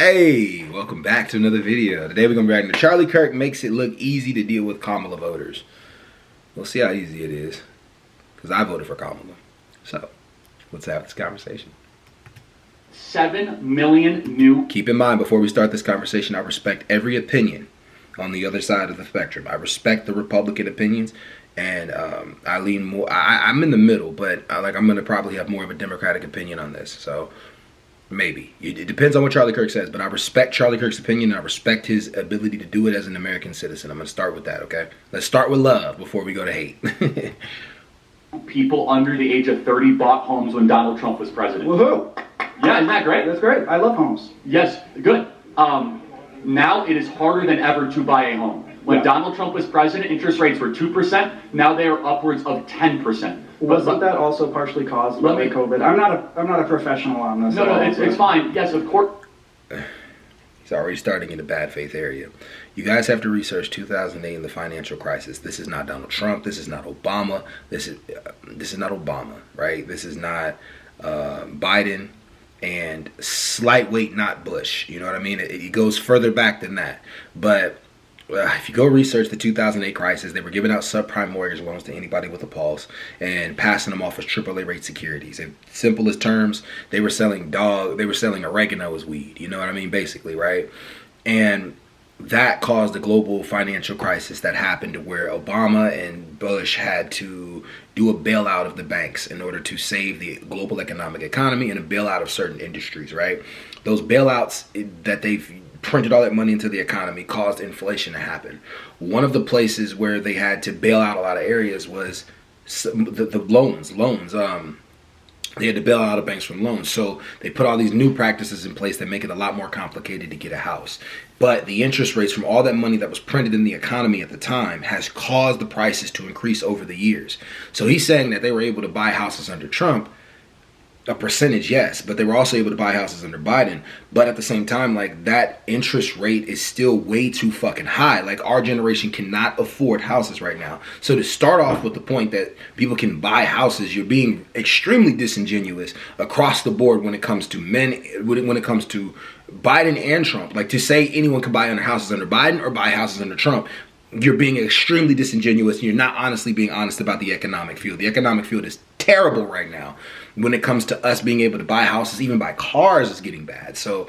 Hey, welcome back to another video. Today we're going to be reacting to Charlie Kirk makes it look easy to deal with Kamala voters. We'll see how easy it is, because I voted for Kamala. So, let's have this conversation. 7 million new... Keep in mind, before we start this conversation, I respect every opinion on the other side of the spectrum. I respect the Republican opinions, and I lean more... I'm in the middle, but I'm going to probably have more of a Democratic opinion on this, so... Maybe. It depends on what Charlie Kirk says, but I respect Charlie Kirk's opinion, and I respect his ability to do it as an American citizen. I'm going to start with that, okay? Let's start with love before we go to hate. People under the age of 30 bought homes when Donald Trump was president. Woohoo! Yeah, isn't that great? That's great. I love homes. Yes, good. Now it is harder than ever to buy a home. When Donald Trump was president, interest rates were 2%. Now they are upwards of 10%. Wasn't that also partially caused by COVID? I'm not a professional on this. No, it's fine. Yes, of course. He's already starting in the bad faith area. You guys have to research 2008 and the financial crisis. This is not Donald Trump. This is not Obama. This is not Obama, right? This is not Biden, and slight weight not Bush. You know what I mean? It goes further back than that. But if you go research the 2008 crisis, they were giving out subprime mortgage loans to anybody with a pulse and passing them off as AAA rate securities. In simplest terms, they were selling oregano as weed. You know what I mean? Basically, right? And that caused a global financial crisis that happened to where Obama and Bush had to do a bailout of the banks in order to save the global economic economy and a bailout of certain industries, right? Those bailouts that they've printed all that money into the economy caused inflation to happen. One of the places where they had to bail out a lot of areas was the loans. They had to bail out of banks from loans. So they put all these new practices in place that make it a lot more complicated to get a house. But the interest rates from all that money that was printed in the economy at the time has caused the prices to increase over the years. So he's saying that they were able to buy houses under Trump. A percentage, yes, but they were also able to buy houses under Biden. But at the same time, like, that interest rate is still way too fucking high. Like, our generation cannot afford houses right now. So to start off with the point that people can buy houses, you're being extremely disingenuous across the board when it comes to when it comes to Biden and Trump. Like, to say anyone can buy houses under Biden or buy houses under Trump, you're being extremely disingenuous, and you're not honestly being honest about the economic field. The economic field is terrible right now. When it comes to us being able to buy houses, even buy cars, is getting bad. So,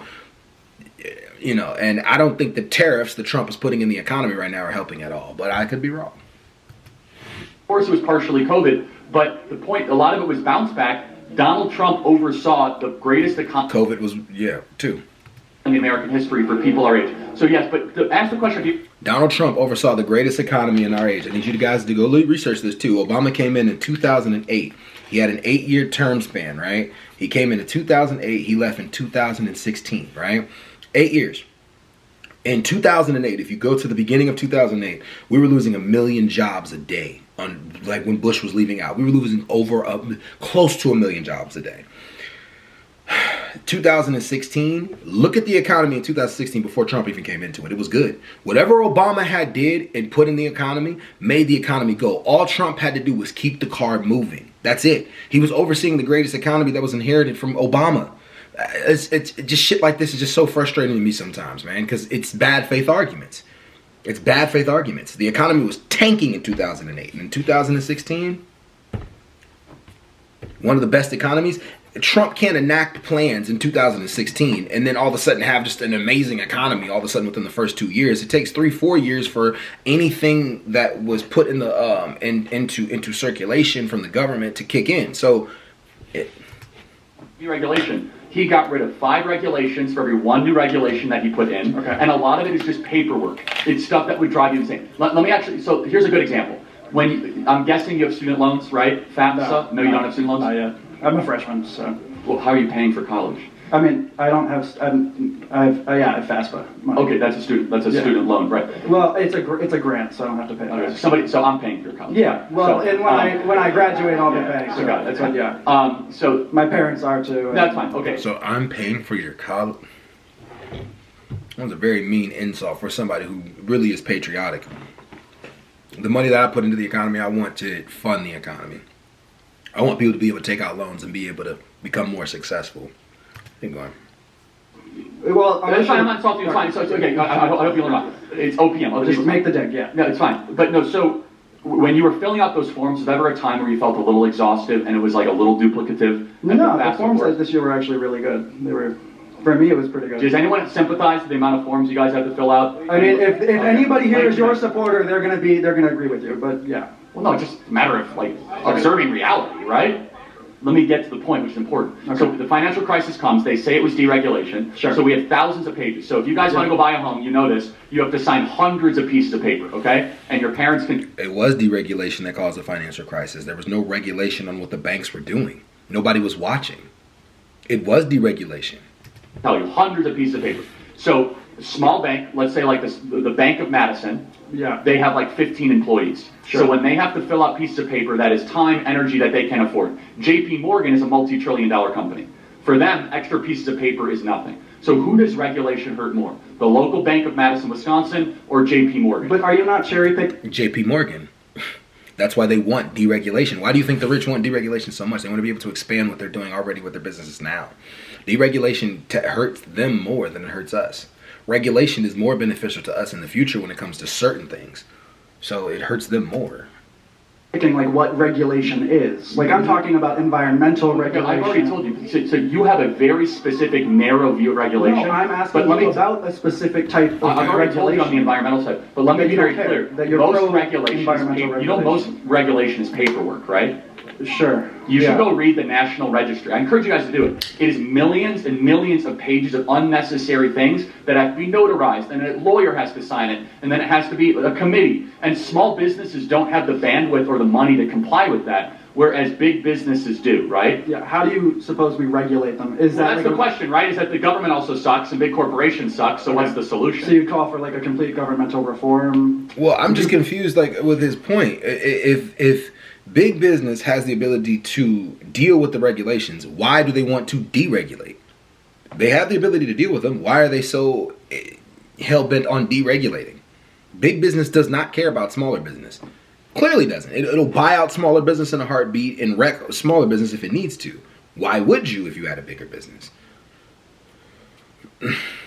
you know, and I don't think the tariffs that Trump is putting in the economy right now are helping at all. But I could be wrong. Of course, it was partially COVID, but the point, a lot of it was bounce back. Donald Trump oversaw the greatest economy. COVID was, too. In American history for people our age. So yes, but to ask the question, Donald Trump oversaw the greatest economy in our age. I need you guys to go research this too. Obama came in 2008. He had an 8-year term span, right? He came in 2008. He left in 2016, right? 8 years. In 2008, if you go to the beginning of 2008, we were losing 1 million jobs a day. Like when Bush was leaving out, we were losing close to 1 million jobs a day. 2016, look at the economy in 2016 before Trump even came into it. It was good. Whatever Obama did and put in the economy made the economy go. All Trump had to do was keep the car moving. That's it. He was overseeing the greatest economy that was inherited from Obama. It's just shit like this is just so frustrating to me sometimes, man, because it's bad faith arguments. It's bad faith arguments. The economy was tanking in 2008, and in 2016, one of the best economies. Trump can't enact plans in 2016 and then all of a sudden have just an amazing economy all of a sudden within the first 2 years. It takes 3-4 years for anything that was put in the into circulation from the government to kick in. So deregulation. He got rid of 5 regulations for every 1 new regulation that he put in. Okay. And a lot of it is just paperwork. It's stuff that would drive you insane. Let me actually, so here's a good example. I'm guessing you have student loans, right? FAFSA? No, you don't have student loans? Not yet. I'm a freshman, so. Well, how are you paying for college? I mean, I don't have. I have FAFSA. Money. Okay, that's a student. That's a student loan, right? Well, it's a grant, so I don't have to pay. Okay, so I'm paying for your college. Yeah. Well, so, and when I graduate, I'll be paying. So got it. That's fine. Yeah. So my parents are too. That's fine. Okay. So I'm paying for your college. That's a very mean insult for somebody who really is patriotic. The money that I put into the economy, I want to fund the economy. I want people to be able to take out loans and be able to become more successful. Keep going. Well, That's fine, I'm not insulting you, it's fine. So, okay, I hope you learn about it. It's OPM. Other just people- make the deck, yeah. No, it's fine. But no, so when you were filling out those forms, was there ever a time where you felt a little exhaustive and it was like a little duplicative? No, the forms this year were actually really good. They were, for me, it was pretty good. Does anyone sympathize with the amount of forms you guys have to fill out? I mean, if anybody here is your supporter, they're gonna agree with you. But yeah. Well, no, it's just a matter of like observing reality, right? Let me get to the point, which is important. Okay. So the financial crisis comes, they say it was deregulation. Sure. So we have thousands of pages. So if you guys want to go buy a home, you know this, you have to sign hundreds of pieces of paper, okay? And your parents can... It was deregulation that caused the financial crisis. There was no regulation on what the banks were doing. Nobody was watching. It was deregulation. Tell you, hundreds of pieces of paper. So a small bank, let's say like the Bank of Madison, Yeah. they have like 15 employees. Sure. So when they have to fill out pieces of paper, that is time, energy that they can afford. JP Morgan is a multi-trillion-dollar company. For them, extra pieces of paper is nothing. So who does regulation hurt more? The local Bank of Madison, Wisconsin, or JP Morgan? But are you not cherry picking? JP Morgan. That's why they want deregulation. Why do you think the rich want deregulation so much? They want to be able to expand what they're doing already with their businesses now. Deregulation hurts them more than it hurts us. Regulation is more beneficial to us in the future when it comes to certain things. So it hurts them more. Like what regulation is. Like I'm talking about environmental regulation. I've already told you. So you have a very specific, narrow view of regulation. No, I'm asking you about a specific type of I've already told you regulation. on the environmental side, but let me That be you very don't care, clear. that you're Most pro regulation is environmental paper. You know, most regulation is paperwork, right? Sure. You Yeah. should go read the National Register. I encourage you guys to do it. It is millions and millions of pages of unnecessary things that have to be notarized, and a lawyer has to sign it, and then it has to be a committee. And small businesses don't have the bandwidth or the money to comply with that, whereas big businesses do, right? Yeah. How do you suppose we regulate them? Is Well, that that's like the question, right? Is that the government also sucks and big corporations suck, so what's the solution? So you call for like a complete governmental reform? Well, I'm just confused, like with his point. If big business has the ability to deal with the regulations, why do they want to deregulate? They have the ability to deal with them. Why are they so hell bent on deregulating? Big business does not care about smaller business. Clearly doesn't. It'll buy out smaller business in a heartbeat and wreck smaller business if it needs to. Why would you if you had a bigger business?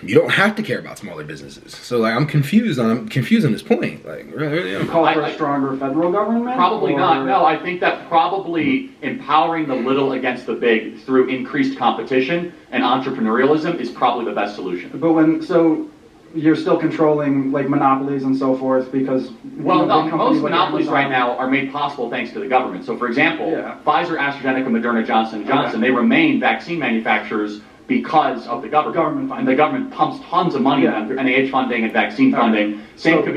You don't have to care about smaller businesses. So like I'm confused on this point. Like really, You call for a stronger federal government? Probably or- not. No, I think that probably empowering the little against the big through increased competition and entrepreneurialism is probably the best solution. But so you're still controlling like monopolies and so forth because Well, no, big companies most like monopolies Amazon- right now are made possible thanks to the government. So, for example, Yeah. Pfizer, AstraZeneca, Moderna, Johnson & Johnson, Okay. they remain vaccine manufacturers because of the government. Government funding. And the government pumps tons of money Yeah. in through NIH funding and vaccine Okay. funding. Same So- could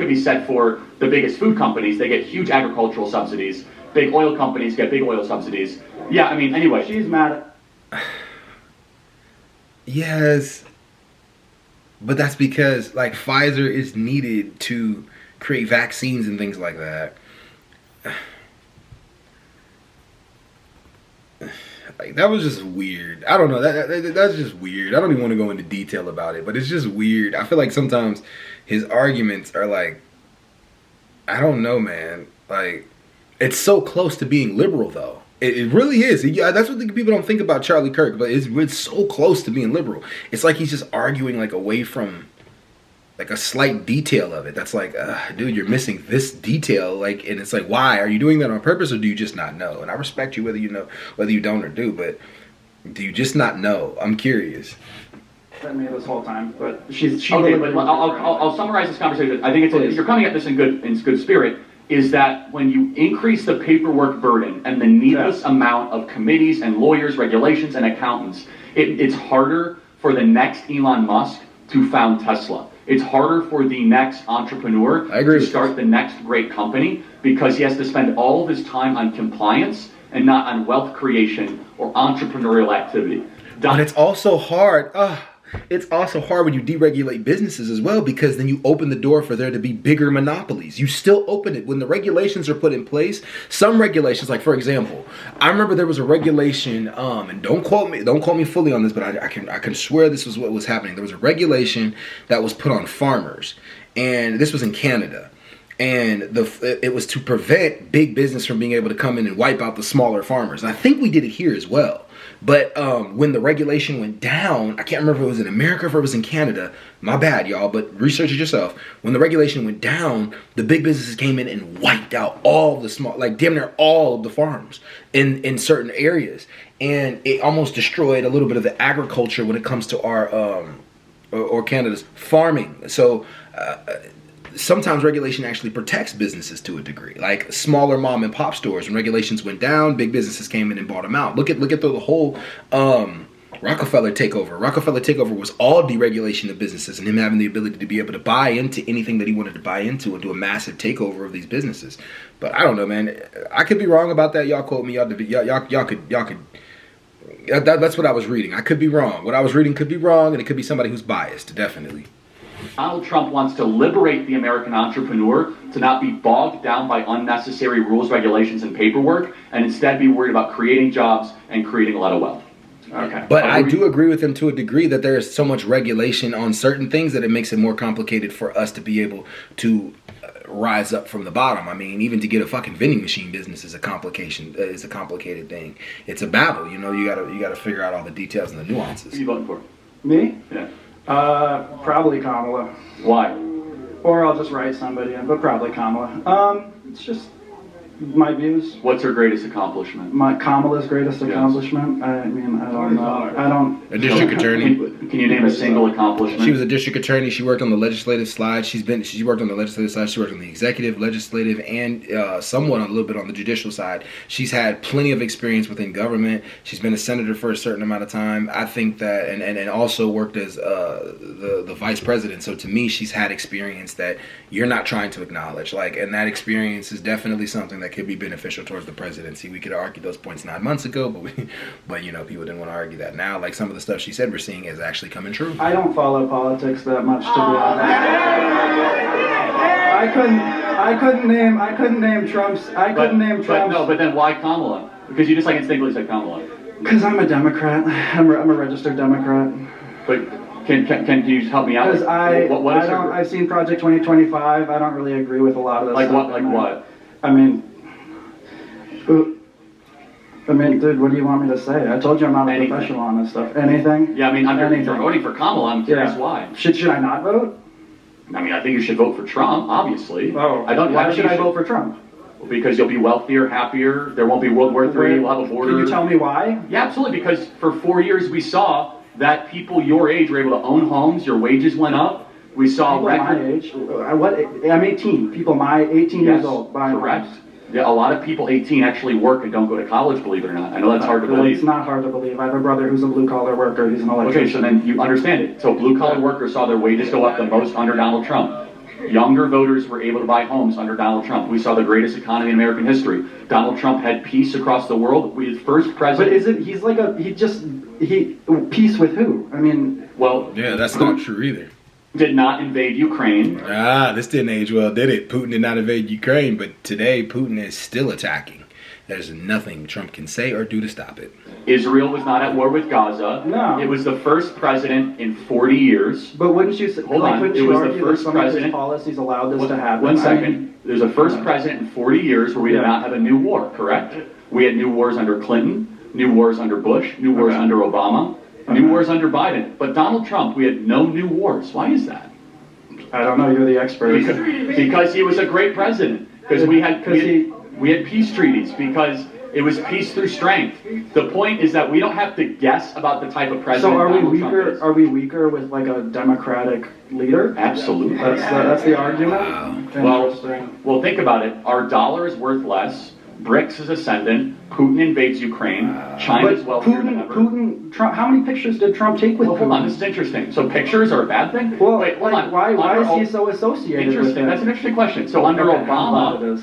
be said for the biggest food companies. They get huge agricultural subsidies. Big oil companies get big oil subsidies. Yeah, I mean, anyway. She's mad at yes, but that's because like Pfizer is needed to create vaccines and things like that. Like that was just weird. I don't know. That's just weird. I don't even want to go into detail about it, but it's just weird. I feel like sometimes his arguments are like, I don't know, man. Like it's so close to being liberal, though. It really is. Yeah, that's what people don't think about Charlie Kirk, but it's so close to being liberal. It's like he's just arguing like away from like a slight detail of it. That's like, dude, you're missing this detail. Like, and it's like, why are you doing that on purpose, or do you just not know? And I respect you whether you know, whether you don't or do, but do you just not know? I'm curious. me this whole time, but she Okay, really but I'll summarize this conversation. I think Please. you're coming at this in good spirit. Is that when you increase the paperwork burden and the needless amount of committees and lawyers, regulations, and accountants, it's harder for the next Elon Musk to found Tesla. It's harder for the next entrepreneur I agree to with start the next great company because he has to spend all of his time on compliance and not on wealth creation or entrepreneurial activity. But it's also hard. It's also hard when you deregulate businesses as well, because then you open the door for there to be bigger monopolies. You still open it when the regulations are put in place. Some regulations, like for example, I remember there was a regulation, and don't quote me fully on this, but I can swear this was what was happening. There was a regulation that was put on farmers, and this was in Canada. And it was to prevent big business from being able to come in and wipe out the smaller farmers. And I think we did it here as well. But when the regulation went down, I can't remember if it was in America or if it was in Canada. My bad, y'all, but research it yourself. When the regulation went down, the big businesses came in and wiped out all the small, like damn near all of the farms in certain areas. And it almost destroyed a little bit of the agriculture when it comes to our or Canada's farming. So sometimes regulation actually protects businesses to a degree. Like smaller mom and pop stores, when regulations went down, big businesses came in and bought them out. Look at the whole Rockefeller takeover. Rockefeller takeover was all deregulation of businesses and him having the ability to be able to buy into anything that he wanted to buy into and do a massive takeover of these businesses. But I don't know, man. I could be wrong about that. Y'all quote me. Y'all could. That's what I was reading. I could be wrong. What I was reading could be wrong, and it could be somebody who's biased, definitely. Donald Trump wants to liberate the American entrepreneur to not be bogged down by unnecessary rules, regulations, and paperwork, and instead be worried about creating jobs and creating a lot of wealth. Okay. But I do agree with him to a degree that there is so much regulation on certain things that it makes it more complicated for us to be able to rise up from the bottom. I mean, even to get a fucking vending machine business is a complicated thing. It's a battle, you know. You gotta figure out all the details and the nuances. Who are you voting for? Me? Yeah. Probably Kamala. Why? Or I'll just write somebody in, but probably Kamala. It's just my views. What's her greatest accomplishment? Kamala's greatest accomplishment? I mean, I don't know. I don't... A district attorney. Can you name a single accomplishment? She was a district attorney. She worked on the legislative side. She worked on the legislative side. She worked on the executive, legislative, and somewhat a little bit on the judicial side. She's had plenty of experience within government. She's been a senator for a certain amount of time. I think that, and also worked as the vice president. So to me, she's had experience that you're not trying to acknowledge. And that experience is definitely something that could be beneficial towards the presidency. We could argue those points 9 months ago, but people didn't want to argue that now. Like some of the stuff she said we're seeing is actually coming true. I don't follow politics that much, to be honest. I couldn't name Trump's. But then why Kamala? Because you just instinctively said Kamala. Because I'm a Democrat. I'm a registered Democrat. But can you help me out? Because I've seen Project 2025. I don't really agree with a lot of this. What? I mean, dude, what do you want me to say? I told you I'm not a professional on this stuff. Anything? Yeah, I mean, if you're voting for Kamala, I'm curious why. Should I not vote? I mean, I think you should vote for Trump, obviously. Oh, why should I vote for Trump? Because you'll be wealthier, happier, there won't be World War III, we'll have a border. Can you tell me why? Yeah, absolutely, because for 4 years we saw that people your age were able to own homes, your wages went up. We saw my age. I'm 18. People my 18 years old buying correct. homes. Yeah, a lot of people 18 actually work and don't go to college, believe it or not. I know that's hard to believe. It's not hard to believe. I have a brother who's a blue-collar worker. He's an electrician. Okay, so then you understand it. So blue-collar workers saw their wages go up the most under Donald Trump. Younger voters were able to buy homes under Donald Trump. We saw the greatest economy in American history. Donald Trump had peace across the world. We had first president. But peace with who? I mean... Well... Yeah, that's not true either. Did not invade Ukraine. This didn't age well, did it? Putin did not invade Ukraine, but today Putin is still attacking. There's nothing Trump can say or do to stop it. Israel was not at war with Gaza. No. It was the first president in 40 years. But wouldn't you say... Hold on. It was the first president... policies allowed this to happen? One second. There's a first president in 40 years where we did not have a new war, correct? We had new wars under Clinton, new wars under Bush, new wars under Obama. New wars under Biden. But Donald Trump, we had no new wars. Why is that? I don't know. You're the expert. Because he was a great president. Because we had peace treaties. Because it was peace through strength. The point is that we don't have to guess about the type of president Donald Trump is. Are we weaker with a Democratic leader? Absolutely. That's the argument? Wow. Well, think about it. Our dollar is worth less. BRICS is ascendant. Putin invades Ukraine. China's wealthier than ever. Trump. How many pictures did Trump take with Putin? Hold on, this is interesting. So pictures are a bad thing? Well, wait, hold on. Why is he so associated with that? That's an interesting question. So under Obama,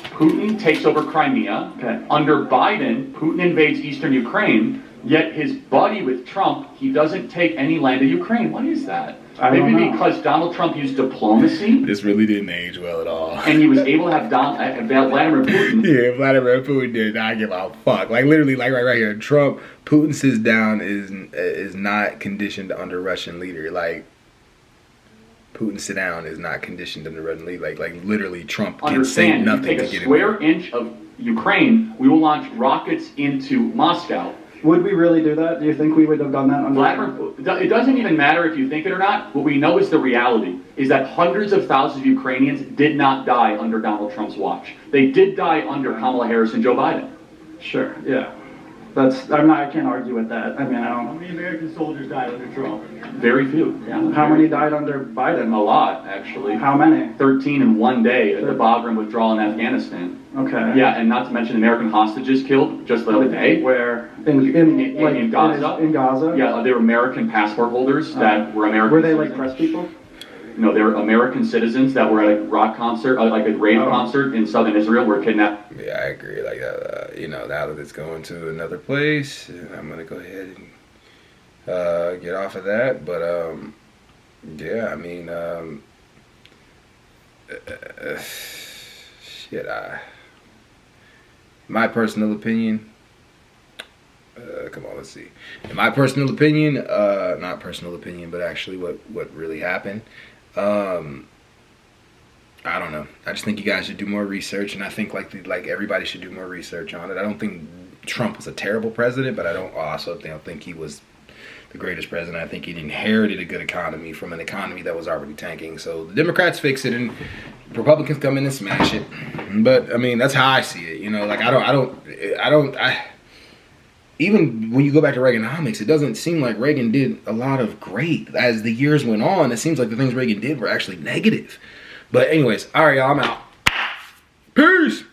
Putin takes over Crimea. Okay. Under Biden, Putin invades eastern Ukraine. Yet his buddy with Trump, he doesn't take any land of Ukraine. What is that? Maybe because Donald Trump used diplomacy. This really didn't age well at all. And he was able to have Vladimir Putin. Yeah, Vladimir Putin did not give a fuck. Literally, right here, Trump, Putin sits down is not conditioned under Russian leader. Putin sit down is not conditioned under red and leave. Like literally, Trump can say Understand, nothing you to take a get square it. inch of Ukraine, we will launch rockets into Moscow. Would we really do that? Do you think we would have done that under Vladimir, it doesn't even matter if you think it or not. What we know is the reality is that hundreds of thousands of Ukrainians did not die under Donald Trump's watch. They did die under Kamala Harris and Joe Biden. Sure, yeah. I can't argue with that. I mean, I don't. How many American soldiers died under Trump? Very few. Yeah. How many died under Biden? A lot, actually. How many? 13 in one day at the Bagram withdrawal in Afghanistan. Okay. Yeah, and not to mention American hostages killed just the other day. Where? In Gaza. In Gaza? Yeah, they were American passport holders that were American Were they like citizens. press people? No, they were American citizens that were at a rock concert, like a rave concert in southern Israel, were kidnapped. Yeah, I agree. Like, now that it's going to another place, I'm gonna go ahead and get off of that. But yeah, I mean, shit. My personal opinion. Come on, let's see. In my personal opinion, not personal opinion, but actually what really happened. I don't know. I just think you guys should do more research, and I think like everybody should do more research on it. I don't think Trump was a terrible president, but I also don't think he was the greatest president. I think he inherited a good economy from an economy that was already tanking. So the Democrats fix it, and Republicans come in and smash it. But I mean, that's how I see it. You know, like even when you go back to Reaganomics, it doesn't seem like Reagan did a lot of great. As the years went on, it seems like the things Reagan did were actually negative. But anyways, all right, y'all, I'm out. Peace.